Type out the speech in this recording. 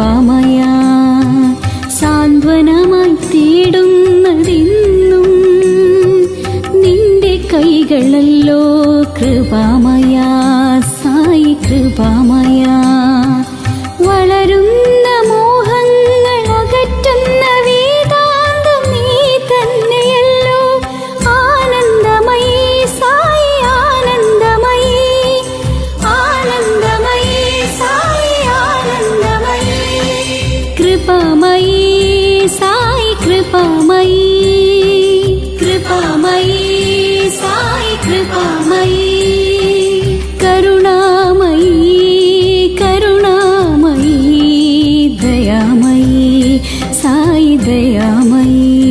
കൃപാമയ സാന്ത്വനമായി തേടുന്നതെന്നും നിന്റെ കൈകളല്ലോ കൃപാമയ സായി കൃപാമയ വളരുന്ന മോഹങ്ങൾ അകറ്റുന്ന വേദാന്തം നീ തന്നെയല്ലോ ആനന്ദമയി സായി ആനന്ദമയി ആനന്ദമയി സായി ആനന്ദമയി കൃപാമയി സായി കൃപാമയി കൃപാമയി സായി കൃപാമയി കരുണാമയി കരുണാമയി ദയാമയി സായി ദയാമയി